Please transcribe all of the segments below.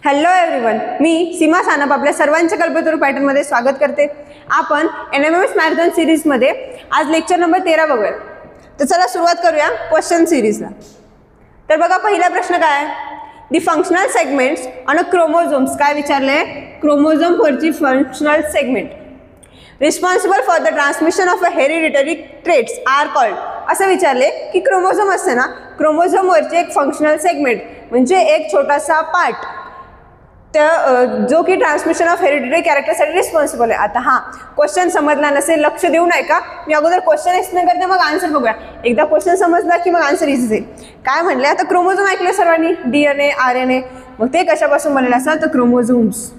Hello everyone, मी सीमा सानप आपल्या सर्वांच्या कल्पतरू पॅटर्नमध्ये स्वागत करते. आपण NMMS मॅरेथॉन सिरीजमध्ये आज लेक्चर नंबर 13 बघूया. तर चला सुरुवात करूया क्वेश्चन सिरीजला. तर बघा पहिला प्रश्न काय आहे, the functional segments on a chromosomes. काय विचारले, क्रोमोझोम वरची functional segment responsible for the transmission of a hereditary traits are called. असं विचारले की क्रोमोझोम असते ना, क्रोमोझोम वरचे एक फंक्शनल सेगमेंट म्हणजे एक छोटासा पार्ट जो की ट्रान्समिशन ऑफ हेरिडिटरी कॅरेक्टरसाठी रिस्पॉन्सिबल आहे. आता क्वेश्चन समजला नसेल, लक्ष देऊ नये का, मी अगोदर क्वेश्चन एक्सप्लेन करते मग आन्सर बघूया. एकदा क्वेश्चन समजला की मग आन्सर इझी जाईल. काय म्हणले, आता क्रोमोझोम ऐकले सर्वांनी, DNA RNA. मग ते कशापासून बनलेले असतात तर क्रोमोझोम्स.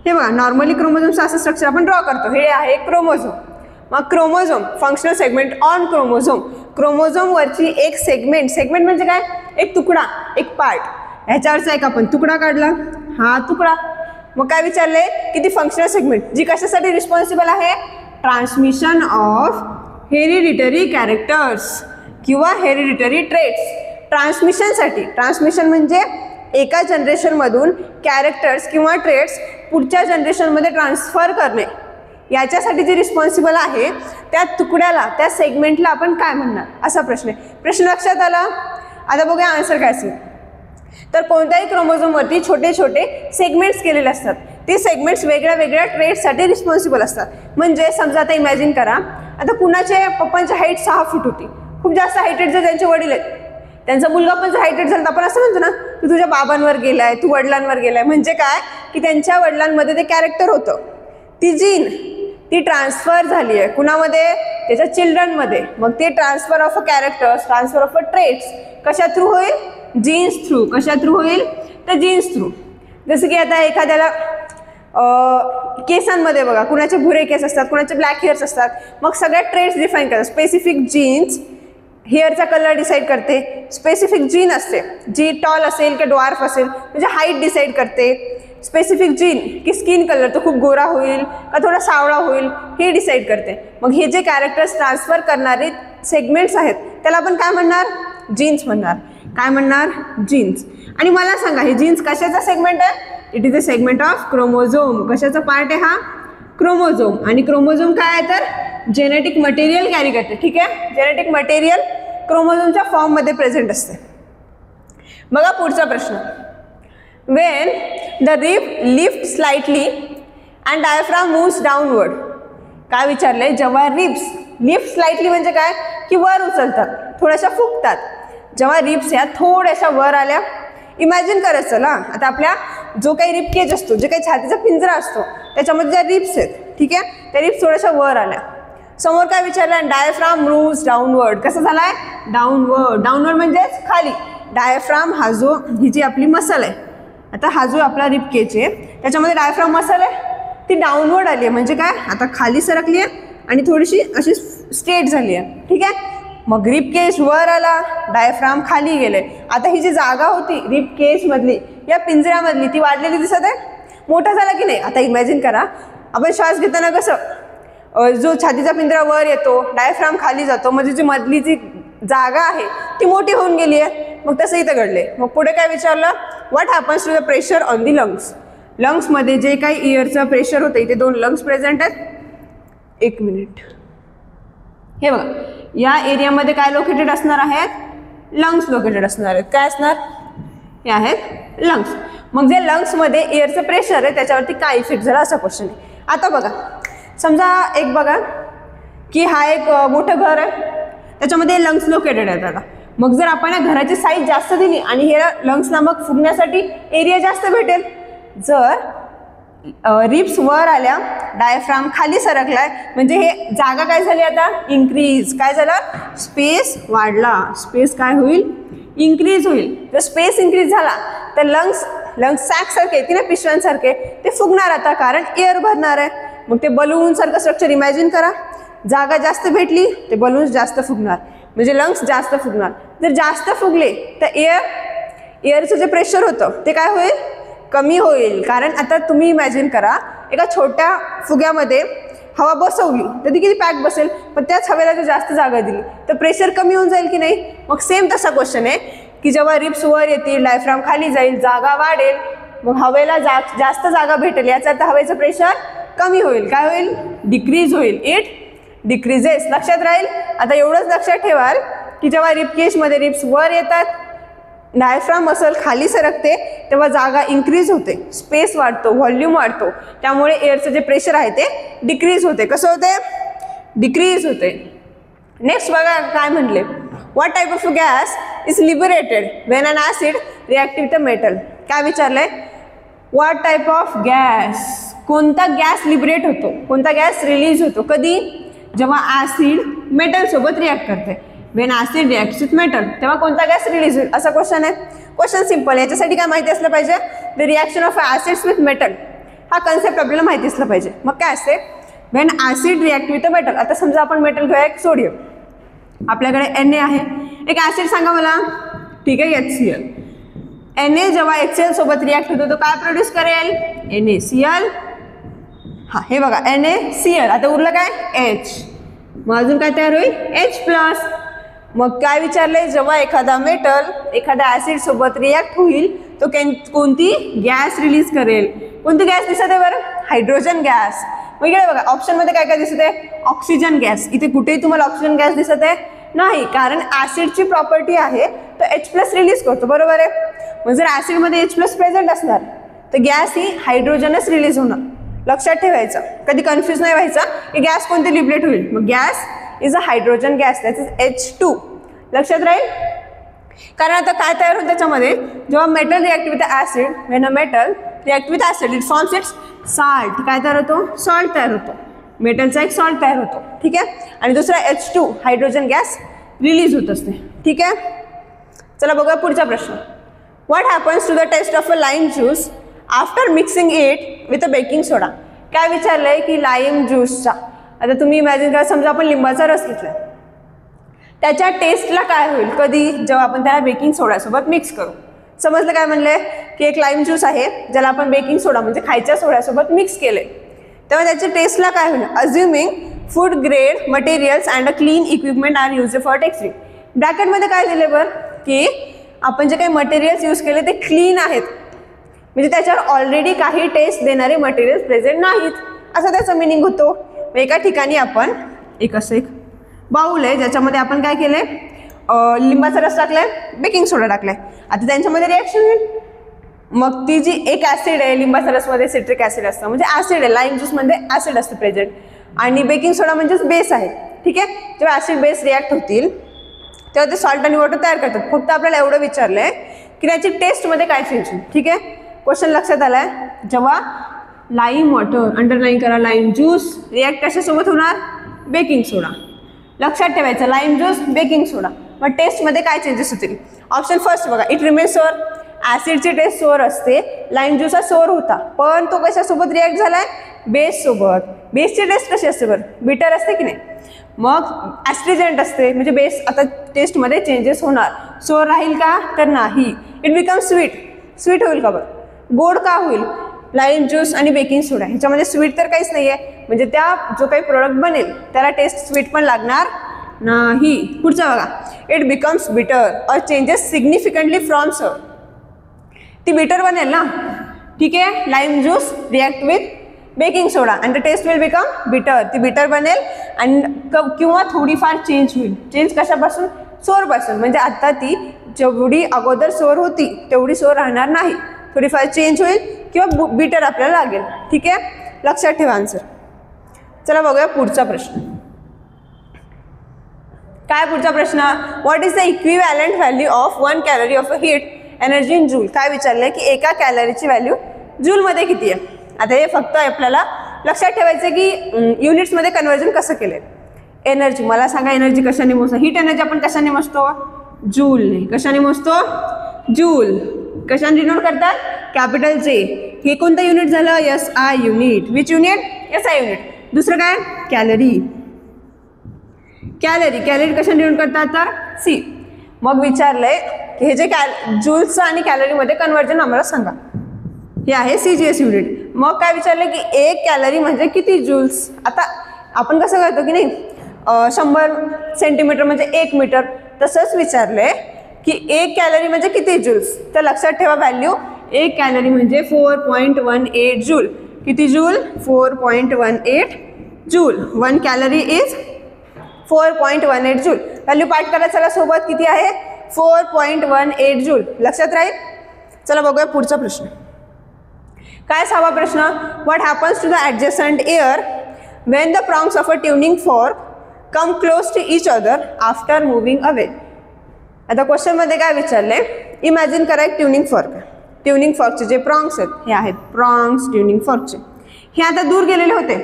हे बघा नॉर्मली क्रोमोझोमचं असं स्ट्रक्चर आपण ड्रॉ करतो, हे आहे क्रोमोझोम. मग chromosome functional segment on chromosome, chromosome वरची एक सेगमेंट. सेगमेंट म्हणजे काय, एक तुकडा, एक पार्ट. ह्याच्यावरचा एक आपण तुकडा काढला, हा तुकडा. मग काय विचारले की ती फंक्शनल सेगमेंट जी कशासाठी रिस्पॉन्सिबल आहे, ट्रान्समिशन ऑफ हेरिडिटरी कॅरेक्टर्स किंवा हेरिडिटरी ट्रेट्स. ट्रान्समिशनसाठी, ट्रान्समिशन म्हणजे एका जनरेशनमधून कॅरेक्टर्स किंवा ट्रेट्स पुढच्या जनरेशनमध्ये ट्रान्सफर करणे, याच्यासाठी जी रिस्पॉन्सिबल आहे त्या तुकड्याला, त्या सेगमेंटला आपण काय म्हणणार, असा प्रश्न आहे. प्रश्न लक्षात आला. आता बघूया आन्सर काय असेल. तर कोणत्याही क्रोमोझोमवरती छोटे छोटे सेगमेंट्स केलेले असतात. ते सेगमेंट्स वेगळ्या वेगळ्या ट्रेट्ससाठी रिस्पॉन्सिबल असतात. म्हणजे समजा आता इमॅजिन करा, आता कुणाचे पप्पांची हाईट 6 फूट होती, खूप जास्त हायटेड जर त्यांचे वडील आहेत, त्यांचा मुलगा पण जर हायटेड झाला तर आपण असं म्हणतो ना, तू तुझ्या बाबांवर गेलाय, तू वडिलांवर गेलाय. म्हणजे काय की त्यांच्या वडिलांमध्ये ते कॅरेक्टर होतं, ती जीन ती ट्रान्सफर झाली आहे कुणामध्ये, त्याच्या चिल्ड्रनमध्ये. मग ते transfer of a characters, transfer of a traits कशा थ्रू होईल, जीन्स थ्रू. कशा थ्रू होईल तर जीन्स थ्रू. जसं की आता एखाद्याला केसांमध्ये बघा, कुणाचे भुरे केस असतात, कुणाचे ब्लॅक हेअर्स असतात. मग सगळ्या ट्रेट्स डिफाईन करतात. स्पेसिफिक जीन्स हेअरचा कलर डिसाईड करते, स्पेसिफिक जीन असते जी टॉल असेल की ड्वार्फ असेल म्हणजे हाईट डिसाईड करते. स्पेसिफिक जीन की स्किन कलर तो खूप गोरा होईल का थोडा सावळा होईल हे डिसाईड करते. मग हे जे कॅरेक्टर्स ट्रान्सफर करणारे सेगमेंट्स आहेत त्याला आपण काय म्हणणार, जीन्स म्हणणार. काय म्हणणार, जीन्स. आणि मला सांगा हे जीन्स कशाचा सेगमेंट आहे, it is a segment of chromosome. कशाचा पार्ट आहे हा, क्रोमोझोम. आणि क्रोमोझोम काय आहे तर जेनेटिक मटेरियल कॅरी करते. ठीक आहे, जेनेटिक मटेरियल क्रोमोझोमच्या फॉर्ममध्ये प्रेझेंट असते. बघा पुढचा प्रश्न, when the rib lifts slightly and diaphragm moves downward. काय विचारलंय, जेव्हा रिब्स लिफ्ट स्लाइटली म्हणजे काय की वर उचलतात, थोड्याशा फुगतात. जेव्हा रिब्स या थोड्याशा वर आल्या, इमॅजिन करत चला आता आपल्या जो काही रिब केज असतो, जे काही छातीचा पिंजरा असतो त्याच्यामध्ये ज्या रिब्स आहेत, ठीक आहे, त्या रिब्स थोड्याशा वर आल्या. समोर काय विचारलंय, डायफ्राम मूव्स डाऊनवर्ड. कसं झालाय, डाऊनवर्ड. डाऊनवर्ड म्हणजेच खाली. डायफ्राम हा जो, ही जी आपली मसल आहे, आता हा जो आपला रिब केज आहे त्याच्यामध्ये डायफ्राम मसल आहे, ती डाऊनवर्ड आली आहे. म्हणजे काय, आता खाली सरकली आहे आणि थोडीशी अशी स्ट्रेट झाली आहे. ठीक आहे, मग रिब केज वर आला, डायफ्राम खाली गेले. आता ही जी जागा होती रिब केज मधली, या पिंजऱ्यामधली, ती वाढलेली दिसत आहे, मोठा झाला की नाही. आता इमॅजिन करा, आपण श्वास घेताना कसं जो छातीचा पिंजरा वर येतो, डायफ्राम खाली जातो, म्हणजे जी मधली जी जागा आहे ती मोठी होऊन गेली आहे. मग तसं इथं घडले. मग पुढे काय विचारलं, what happens to the pressure on the lungs. लंग्समध्ये जे काही एअरचं प्रेशर होतं, इथे 2 लंग्स प्रेझेंट आहेत. 1 मिनिट. हे बघा, या एरियामध्ये काय लोकेटेड असणार आहेत, लंग्स लोकेटेड असणार आहेत. काय असणार, हे आहेत लंग्स. मग जे लंग्समध्ये एअरचं प्रेशर आहे त्याच्यावरती काय इफेक्ट झाला, असा क्वेश्चन आहे. आता बघा, समजा एक बघा की हा एक मोठं घर आहे, त्याच्यामध्ये लंग्स लोकेटेड आहेत. आता मग जर आपण या घराची साईज जास्त दिली आणि हे लंग्सला मग फुगण्यासाठी एरिया जास्त भेटेल. जर रिब्स वर आल्या, डायफ्राम खाली सरकलाय, म्हणजे हे जागा काय झाली आता, इन्क्रीज. काय झालं, स्पेस वाढला. स्पेस काय होईल, इन्क्रीज होईल. जर स्पेस इन्क्रीज झाला तर लंग्स सॅक सारखे, की ना पिशव्यांसारखे, ते फुगणार आता, कारण एअर भरणार आहे. मग ते बलून सारखं स्ट्रक्चर इमॅजिन करा, जागा जास्त भेटली ते बलून्स जास्त फुगणार, म्हणजे लंग्स जास्त फुगणार. जर जास्त फुगले तर एअरचं जे प्रेशर होतं ते काय होईल, कमी होईल. कारण आता तुम्ही इमॅजिन करा, एका छोट्या फुग्यामध्ये हवा बसवली तर ती किती पॅक बसेल, पण त्याच हवेला जर जास्त जागा दिली तर प्रेशर कमी होऊन जाईल की नाही. मग सेम तसा क्वेश्चन आहे की जेव्हा रिब्स वर येतील, डायफ्राम खाली जाईल, जागा वाढेल, मग हवेला जास्त जागा भेटेल, याचा अर्थ हवेचं प्रेशर कमी होईल. काय होईल? डिक्रीज होईल. It decreases. लक्षात राहील. आता एवढंच लक्षात ठेवाल की जेव्हा रिबकेजमध्ये रिब्स वर येतात, डायफ्राम मसल खाली सरकते, तेव्हा जागा इन्क्रीज होते, स्पेस वाढतो, व्हॉल्यूम वाढतो, त्यामुळे एअरचं जे प्रेशर आहे ते डिक्रीज होते. कसं होते? डिक्रीज होते. नेक्स्ट बघा काय म्हणले, what type of gas is liberated when an acid react with a metal. काय विचारलंय? व्हॉट टाईप ऑफ गॅस, कोणता गॅस लिबरेट होतो, कोणता गॅस रिलीज होतो, कधी? जेव्हा ॲसिड मेटलसोबत रिॲक्ट करते. When acid reacts with metal, तेव्हा कोणता गॅस रिलीज होईल, असा क्वेश्चन आहे. Question simple. याच्यासाठी काय माहिती असलं पाहिजे? The reaction of acids with metal, हा कन्सेप्ट आपल्याला माहिती असलं पाहिजे. मग काय असते? When acid react with a metal. आता समजा आपण मेटल घेऊया, एक सोडियम, आपल्याकडे Na आहे, एक ॲसिड सांगा मला. ठीक आहे, HCl. Na जेव्हा HCl सोबत रिॲक्ट होतो तो काय प्रोड्यूस करेल? NaCl. हा, हे बघा NaCl. आता उरलं काय? H. मग अजून काय तयार होईल? H+. मग काय विचारलंय? जेव्हा एखादा मेटल एखाद्या ॲसिड सोबत रिॲक्ट होईल तो कोणती गॅस रिलीज करेल? कोणती गॅस दिसत आहे बरं? Hydrogen gas. मग इकडे बघा ऑप्शनमध्ये काय काय दिसत आहे? Oxygen gas. इथे कुठेही तुम्हाला ऑक्सिजन गॅस दिसत आहे? नाही, कारण ॲसिडची प्रॉपर्टी आहे तो H+ रिलीज करतो, बरोबर आहे. मग जर ॲसिडमध्ये H+ प्रेझेंट असणार तर गॅस ही हायड्रोजनच रिलीज होणार. लक्षात ठेवायचं, कधी कन्फ्यूज नाही व्हायचं की गॅस कोणती लिबरेट होईल. मग gas is a hydrogen gas, that is H2. लक्षात राहील. कारण आता काय तयार होतं त्याच्यामध्ये? जेव्हा metal react with acid, when a metal react with acid it forms it's salt. काय तयार होतो? सॉल्ट तयार होतो. मेटलचा एक सॉल्ट तयार होतो. ठीक आहे. आणि दुसरा H2 हायड्रोजन गॅस रिलीज होत असते. ठीक आहे. चला बघूया पुढचा प्रश्न. What happens to the taste of a lime juice after mixing it with a baking soda. काय विचारलंय की लाईम ज्यूसचा, आता तुम्ही इमॅजिन करा, समजा आपण लिंबाचा रस घेतला, त्याच्या टेस्टला काय होईल कधी? जेव्हा आपण त्याला बेकिंग सोड्यासोबत मिक्स करू. समजलं काय म्हणलंय? की एक लाईम ज्यूस आहे ज्याला आपण बेकिंग सोडा म्हणजे खायच्या सोड्यासोबत मिक्स केले, तेव्हा त्याच्या टेस्टला काय होईल? Assuming food grade materials and a clean equipment are use for testing. ब्रॅकेटमध्ये काय दिले बरं? की आपण जे काही मटेरियल्स यूज केले ते क्लीन आहेत, म्हणजे त्याच्यावर ऑलरेडी काही टेस्ट देणारे मटेरियल्स प्रेझेंट नाहीत, असं त्याचा मिनिंग होतो. एका ठिकाणी आपण असं एक बाऊल आहे ज्याच्यामध्ये आपण काय केलंय? लिंबाचा रस टाकलाय, बेकिंग सोडा टाकलाय. आता त्यांच्यामध्ये रिॲक्शन होईल. मग ती जी एक ॲसिड आहे, लिंबाच्या रसमध्ये सिट्रिक ॲसिड असतं, म्हणजे ॲसिड आहे, लाईम ज्यूसमध्ये ॲसिड असतं प्रेझेंट, आणि बेकिंग सोडा म्हणजेच बेस आहे. ठीक आहे. जेव्हा ॲसिड बेस रिॲक्ट होतील तेव्हा ते सॉल्ट आणि वॉटर तयार करतात. फक्त आपल्याला एवढं विचारलंय की त्याची टेस्टमध्ये काय चेंज होईल. ठीक आहे. क्वेश्चन लक्षात आलाय. जेव्हा लाईम वॉटर, अंडरलाईन करा, लाईम ज्यूस रिॲक्ट कशासोबत होणार? बेकिंग सोडा. लक्षात ठेवायचं, लाईम ज्यूस बेकिंग सोडा. मग टेस्टमध्ये काय चेंजेस होतील? ऑप्शन फर्स्ट बघा, इट रिमेन्स सोअर. ॲसिडची टेस्ट सोअर असते, लाईम ज्यूस हा सोअर होता, पण तो कशासोबत रिॲक्ट झालाय? बेस सोबत. बेसची टेस्ट कशी असते बरं? बिटर असते की नाही? मग ॲस्ट्रिजंट असते, म्हणजे बेस आता टेस्टमध्ये चेंजेस होणार. सोअर राहील का? तर नाही. It become sweet. स्वीट होईल का बरं? गोड का होईल? लाईम ज्यूस आणि बेकिंग सोडा ह्याच्यामध्ये स्वीट तर काहीच नाही आहे, म्हणजे त्या जो काही प्रोडक्ट बनेल त्याला टेस्ट स्वीट पण लागणार नाही. पुढचा बघा, इट बिकम्स बिटर और चेंजेस सिग्निफिकंटली फ्रॉम सोअर. ती बिटर बनेल ना. ठीक आहे. Lime juice react with baking soda and the taste will become bitter. ती बिटर बनेल आणि किंवा थोडीफार चेंज होईल. चेंज कशापासून? सोअरपासून. म्हणजे आता ती जेवढी अगोदर सोअर होती तेवढी सोअर राहणार नाही, थोडीफार चेंज होईल किंवा बिटर आपल्याला लागेल. ठीक आहे. लक्षात ठेवा आन्सर. चला बघूया पुढचा प्रश्न. काय पुढचा प्रश्न? What is the equivalent value of 1 calorie of a heat energy in joule. काय विचारलंय की एका कॅलरीची व्हॅल्यू जूलमध्ये किती आहे. आता हे फक्त आपल्याला लक्षात ठेवायचं की युनिट्समध्ये कन्वर्जन कसं केलंय. एनर्जी, मला सांगा एनर्जी कशाने मोजतो? हीट एनर्जी आपण कशाने मोजतो? जूलने. कशाने मोजतो? जूल. कशाने डिनोट करतात? कॅपिटल जे. हे कोणतं युनिट झालं? SI unit. Which unit? SI unit. दुसरं काय? कॅलरी. कॅलरी. कॅलरी कशाने डिनोट करतात? तर C. मग विचारलंय की हे जे जूल्सचं आणि कॅलरीमध्ये कन्वर्जन आम्हाला सांगा. हे आहे CGS युनिट. मग काय विचारलं की एक कॅलरी म्हणजे किती जूल्स. आता आपण कसं करतो की नाही 100 सेंटीमीटर म्हणजे 1 मीटर, तसंच विचारलंय की एक कॅलरी म्हणजे किती जूल्स. तर लक्षात ठेवा व्हॅल्यू एक कॅलरी म्हणजे 4.18 जूल. किती joule? 4.18 joule. 1 calorie is 4.18 joule. Value पाठ करा चला सोबत. किती आहे? 4.18 जूल. लक्षात राहील. चला बघूया पुढचा प्रश्न. काय 6वा प्रश्न? What happens to the adjacent air when the prongs of a tuning fork come close to each other after moving away. आता क्वेश्चन मध्ये काय विचारले? इमॅजिन करा एक ट्युनिंग फॉर्क. ट्युनिंग फॉर्कचे जे प्रॉन्ग्स आहेत हे आहेत प्रॉन्ग्स ट्युनिंग फॉर्कचे. हे आता दूर गेलेले होते,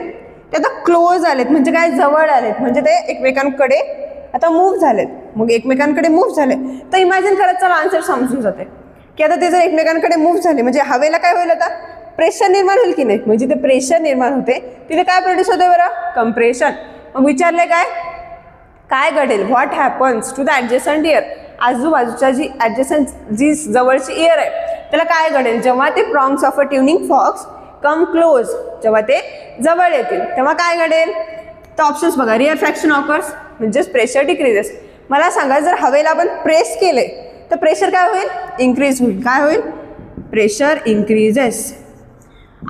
ते आता क्लोज आलेत. म्हणजे काय? जवळ आलेत. म्हणजे ते एकमेकांकडे आता मूव्ह झालेत. मग एकमेकांकडे मूव्ह झाले तर इमॅजिन करत चला आन्सर समजून जाते की आता ते जर एकमेकांकडे मूव्ह झाले म्हणजे हवेला काय होईल? आता प्रेशर निर्माण होईल की नाही? म्हणजे ते प्रेशर निर्माण होते तिथे काय प्रोड्यूस होते बरं? कंप्रेशन. मग विचारले काय घडेल? What happens to the adjacent air. आजूबाजूच्या जी जवळची एअर आहे त्याला काय घडेल जेव्हा ते प्रॉन्ग्स ऑफ अ ट्युनिंग फॉक्स कम क्लोज, जेव्हा ते जवळ येतील तेव्हा काय घडेल? तर ऑप्शन्स बघा. रिअरफॅक्शन ऑकर्स म्हणजेच प्रेशर डिक्रीजेस. मला सांगा जर हवेला आपण प्रेस केले तर प्रेशर काय होईल? इन्क्रीज होईल. काय होईल? Pressure increases.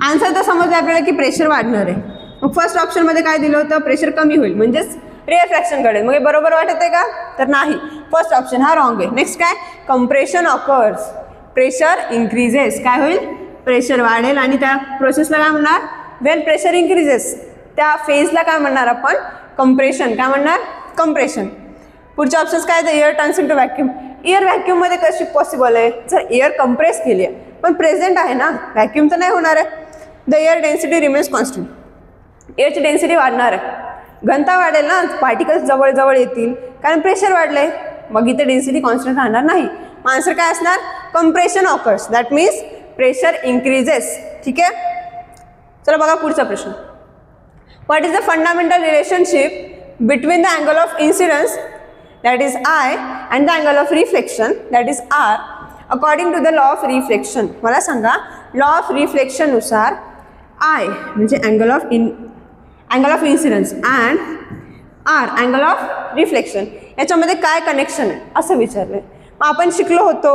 आन्सर तर समजलं आपल्याला की प्रेशर वाढणार आहे. मग फर्स्ट ऑप्शनमध्ये काय दिलं होतं? प्रेशर कमी होईल म्हणजेच रिअरफॅक्शन घडेल. मग हे बरोबर वाटत आहे का? तर नाही. फर्स्ट ऑप्शन हा रॉंग आहे. नेक्स्ट काय? Compression occurs. Pressure increases. काय होईल? प्रेशर वाढेल आणि त्या प्रोसेसला काय म्हणणार? वेन प्रेशर इन्क्रीजेस त्या फेजला काय म्हणणार आपण? कंप्रेशन. काय म्हणणार? कंप्रेशन. पुढचे ऑप्शन्स काय? The air turns into vacuum. Air व्हॅक्यूममध्ये कशी पॉसिबल आहे? जर एअर कंप्रेस केली आहे पण प्रेझेंट आहे ना, व्हॅक्यूम तर नाही होणार आहे. The air density remains constant. एअरची डेन्सिटी वाढणार आहे, घनता वाढेल ना, पार्टिकल्स जवळ जवळ येतील कारण प्रेशर वाढले. मग इथे डेन्सिटी कॉन्स्टंट राहणार नाही. मग आन्सर काय असणार? Compression occurs. That means pressure increases. ठीक आहे. चला बघा पुढचा प्रश्न. What is the fundamental relationship between the angle of incidence that is I and the angle of reflection that is R according to the law of reflection. मला सांगा law of reflection नुसार I म्हणजे angle of incidence and R angle of reflection याच्यामध्ये काय connection आहे असं विचारलंय. मग आपण शिकलो होतो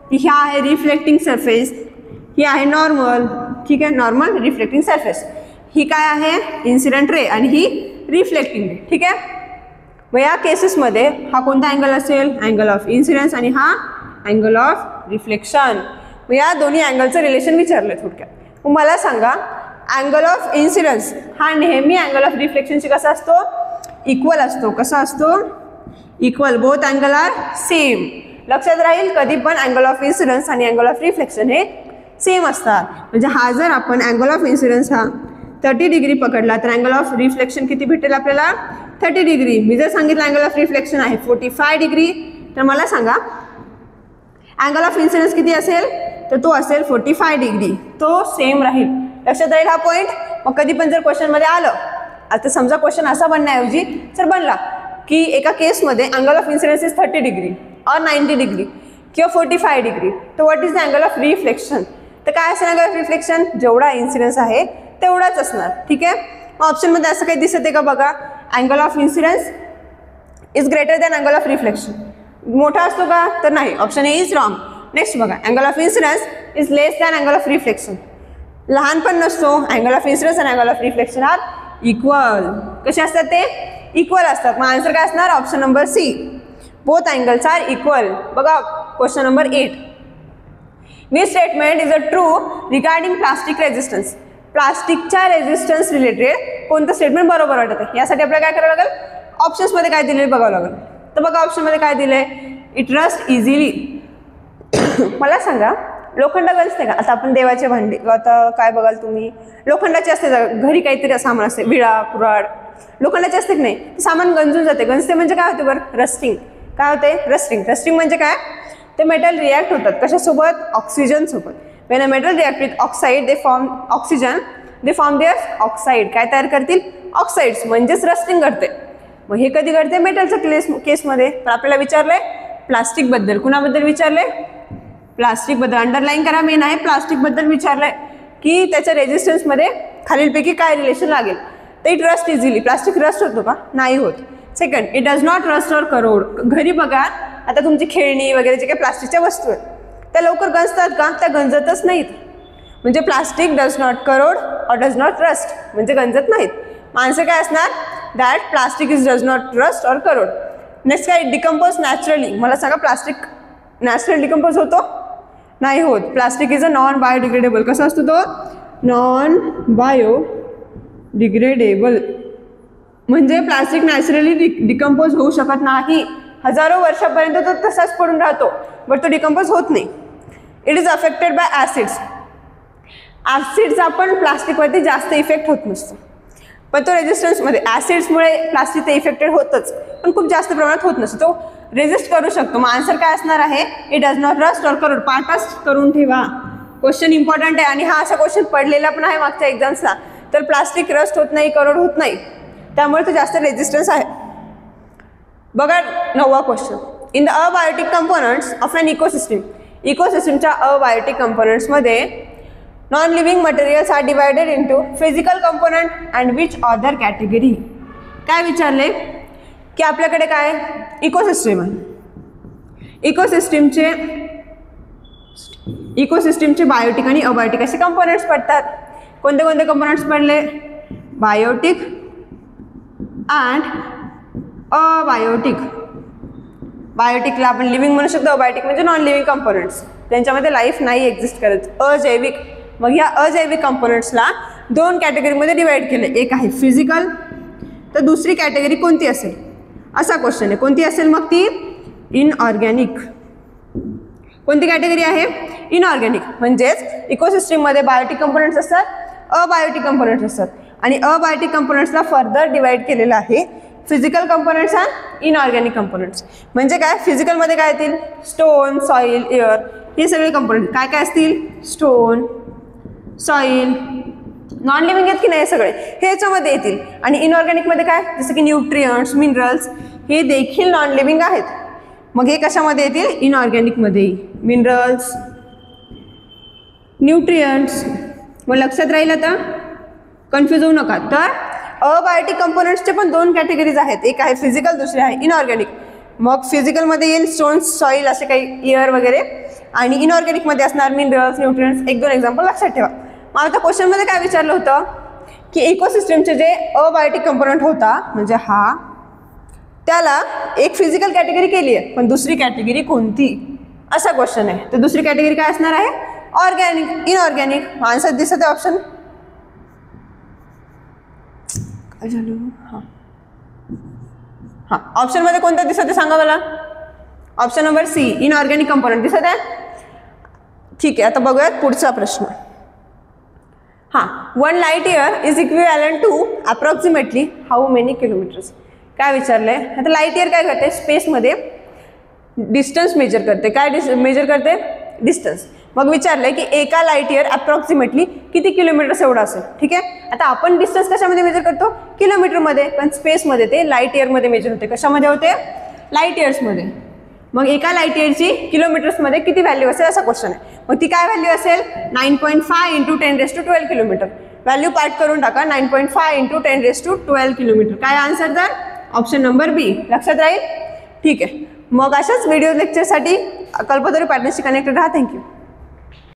की ह्या आहे रिफ्लेक्टिंग सरफेस, ही आहे नॉर्मल. ठीक आहे, नॉर्मल रिफ्लेक्टिंग सरफेस. ही काय आहे? इन्सिडेंट रे आणि ही रिफ्लेक्टिंग रे. ठीक आहे. मग या केसेसमध्ये हा कोणता अँगल असेल? अँगल ऑफ इन्सिडन्स आणि हा अँगल ऑफ रिफ्लेक्शन. मग या दोन्ही अँगलचं रिलेशन विचारलं थोडक्यात. मग मला सांगा अँगल ऑफ इन्सिडन्स हा नेहमी अँगल ऑफ रिफ्लेक्शनशी कसा असतो? इक्वल असतो. कसा असतो? Equal. Both angle are same. लक्षात राहील कधी पण अँगल ऑफ इन्सिडन्स आणि अँगल ऑफ रिफ्लेक्शन हे सेम असतात. म्हणजे हा जर आपण अँगल ऑफ इन्सिडन्स हा 30 डिग्री पकडला तर अँगल ऑफ रिफ्लेक्शन किती भेटेल आपल्याला? 30 डिग्री. मी जर सांगितलं अँगल ऑफ रिफ्लेक्शन आहे 45 डिग्री तर मला सांगा अँगल ऑफ इन्सिडन्स किती असेल? तर तो असेल 45 डिग्री. तो सेम राहील. लक्षात राहील हा पॉईंट. मग कधी पण जर क्वेश्चनमध्ये आलं, आता समजा क्वेश्चन असा बनण्याऐवजी जर बनला की एका केसमध्ये angle of incidence is 30 degree और 90 डिग्री किंवा 45 डिग्री, तर what is the angle of reflection? तर काय असेल अँगल ऑफ रिफ्लेक्शन? जेवढा इन्सिडन्स आहे तेवढाच असणार. ठीक आहे. मग ऑप्शनमध्ये असं काही दिसत आहे का बघा? Angle of incidence is greater than angle of reflection. मोठा असतो का? तर नाही. Option C is wrong. Next बघा angle of incidence is less than angle of reflection. लहान पण नसतो. अँगल ऑफ इन्सिडन्स आणि angle of reflection are equal. कसे असतात ते? इक्वल असतात. मग आन्सर काय असणार? Option number C. Both angles are equal. बघा question number 8. Which statement is a true regarding plastic resistance. प्लास्टिकच्या रेजिस्टन्स रिलेटेड कोणतं स्टेटमेंट बरोबर वाटत आहे? यासाठी आपल्याला काय करावं लागेल? ऑप्शन्समध्ये काय दिले बघावं लागेल. तर बघा ऑप्शनमध्ये काय दिलं आहे? It rust easily. मला सांगा लोखंड गंजते का? आता आपण देवाचे भांडे आता काय बघाल तुम्ही? लोखंडाचे असते. घरी काहीतरी सामान असते, विळा कुऱ्हाड लोखंडाचे असते की नाही? सामान गंजून जाते. गंजते म्हणजे काय होते बरं? रस्टिंग. काय होते? रस्टिंग. रस्टिंग म्हणजे काय? ते मेटल रिॲक्ट होतात. कशासोबत? ऑक्सिजन सोबत. When a metal react with oxide, they form oxygen. They form their oxide. काय तयार करतील? ऑक्साइड्स. म्हणजेच रस्टिंग करते. मग हे कधी घडते? मेटलच्या केसमध्ये. तर आपल्याला विचारलंय प्लास्टिक बद्दल. कुणाबद्दल विचारलंय? प्लास्टिक बद्दल. अंडरलाईन करा, मेन आहे प्लास्टिक बद्दल विचारलंय की त्याच्या रेजिस्टन्समध्ये खालीलपैकी काय रिलेशन लागेल? तर it rust easily. Plastic rust होतो का? नाही होत. Second, it does not rust or crore. घरी बघा आता तुमची खेळणी वगैरे जे काही प्लास्टिकच्या वस्तू आहेत त्या लवकर गंजतात का? त्या गंजतच नाहीत. म्हणजे प्लास्टिक डज नॉट करोड और डज नॉट रस्ट, म्हणजे गंजत नाहीत. आन्सर काय असणार? That plastic is does not rust और करोड. नेक्स्ट काय? Decompose naturally. मला सांगा प्लास्टिक नॅचरल डिकम्पोज होतो? नाही होत. Plastic is a non biodegradable. कसा असतो तो? Non biodegradable. म्हणजे प्लास्टिक नॅचरली डिकम्पोज होऊ शकत नाही. हजारो वर्षापर्यंत तो तसाच पडून राहतो, बट तो डिकम्पोज होत नाही. It is affected by acids. ॲसिड्सचा पण प्लास्टिकवरती जास्त इफेक्ट होत नसतो, पण तो रेजिस्टन्समध्ये ॲसिड्समुळे प्लास्टिक ते इफेक्टेड होतच, पण खूप जास्त प्रमाणात होत नसतो. तो रेजिस्ट करू शकतो. मग आन्सर काय असणार आहे? इट डज नॉट रस्ट और करोड. पाठच करून ठेवा. क्वेश्चन इम्पॉर्टंट आहे आणि हा असा क्वेश्चन पडलेला पण आहे मागच्या एक्झाम्सला. तर प्लास्टिक रस्ट होत नाही, करोड होत नाही, त्यामुळे तो जास्त रेजिस्टन्स आहे. बघा 9वा question. In the abiotic components of an ecosystem. इकोसिस्टमच्या अबायोटिक कंपोनंट्समध्ये non living materials are divided into physical component and which other category. काय विचारले की आपल्याकडे काय इकोसिस्टम आहे. इकोसिस्टमचे बायोटिक आणि अबायोटिक असे कंपोनंट्स पडतात. कोणते कोणते कंपोनंट्स पडले? Biotique and abiotic. बायोटिकला आपण लिव्हिंग म्हणू शकतो, अबायोटिक म्हणजे नॉन लिव्हिंग कंपोनंट्स, त्यांच्यामध्ये लाईफ नाही एक्झिस्ट करत, अजैविक. मग या अजैविक कंपोनंट्सला 2 कॅटेगरीमध्ये डिवाइड केले. एक आहे फिजिकल, तर दुसरी कॅटेगरी कोणती असेल असा क्वेश्चन आहे. कोणती असेल मग ती? इनऑर्गॅनिक. कोणती कॅटेगरी आहे? इनऑर्गॅनिक. म्हणजेच इकोसिस्टममध्ये बायोटिक कंपोनंट्स असतात, अबायोटिक कंपोनंट्स असतात, आणि अबायोटिक कंपोनंट्सला फर्दर डिवाइड केलेलं आहे physical components and inorganic components. म्हणजे काय? फिजिकलमध्ये काय येतील? स्टोन, सॉईल, एअर, हे सगळे कंपोनंट काय काय असतील? स्टोन, सॉईल, नॉन लिव्हिंग आहेत की नाही सगळे, हे याच्यामध्ये येतील. आणि इनऑर्गॅनिकमध्ये काय? जसं की न्यूट्रियंट्स, मिनरल्स, हे देखील नॉन लिव्हिंग आहेत. मग हे कशामध्ये येतील? इनऑर्गॅनिकमध्ये. Minerals, nutrients. मग लक्षात राहील आता, कन्फ्यूज होऊ नका. तर अबायोटिक कंपोनंट्सचे पण 2 कॅटेगरीज आहेत. एक आहे फिजिकल, दुसरी आहे इनऑर्गॅनिक. मग फिजिकलमध्ये येईल स्टोन्स, सॉईल, असे काही एअर वगैरे, आणि इनऑर्गॅनिकमध्ये असणार मिनरल्स, न्यूट्रियंट्स. 1-2 एक्झाम्पल लक्षात ठेवा. मग आता क्वेश्चनमध्ये काय विचारलं होतं की इकोसिस्टमचे जे अबायोटिक कंपोनंट होता, म्हणजे हा, त्याला एक फिजिकल कॅटेगरी केली आहे, पण दुसरी कॅटेगरी कोणती असा क्वेश्चन आहे. तर दुसरी कॅटेगरी काय असणार आहे? Organic, inorganic. आन्सर दिसत आहे ऑप्शन. काय झालं? हां, ऑप्शनमध्ये कोणतं दिसत आहे सांगा मला. Option number C, inorganic component दिसत आहे. ठीक आहे, आता बघूयात पुढचा प्रश्न. हां, 1 light year is equivalent to approximately how many kilometres. काय विचारलंय? आता लाईट इयर काय करते? स्पेसमध्ये डिस्टन्स मेजर करते. काय मेजर करते? डिस्टन्स. मग विचारलंय की एका लाईट इयर अप्रॉक्सिमेटली किती किलोमीटर्स एवढा असेल. ठीक आहे, आता आपण डिस्टन्स कशामध्ये मेजर करतो? किलोमीटरमध्ये, पण स्पेसमध्ये ते लाईट इयरमध्ये मेजर होते. कशामध्ये होते? लाईट इयर्समध्ये. मग एका लाईट इयरची किलोमीटर्समध्ये किती व्हॅल्यू असेल असा क्वेश्चन आहे. मग ती काय व्हॅल्यू असेल? 9.5 × 10⁻12 किलोमीटर. व्हॅल्यू पाठ करून टाका. 9.5 × 10⁻12 किलोमीटर. काय आन्सर? तर ऑप्शन नंबर बी. लक्षात राहील? ठीक आहे. मग अशाच व्हिडिओ लेक्चरसाठी कल्पतरू पार्टनरशी कनेक्टेड राहा. थँक्यू.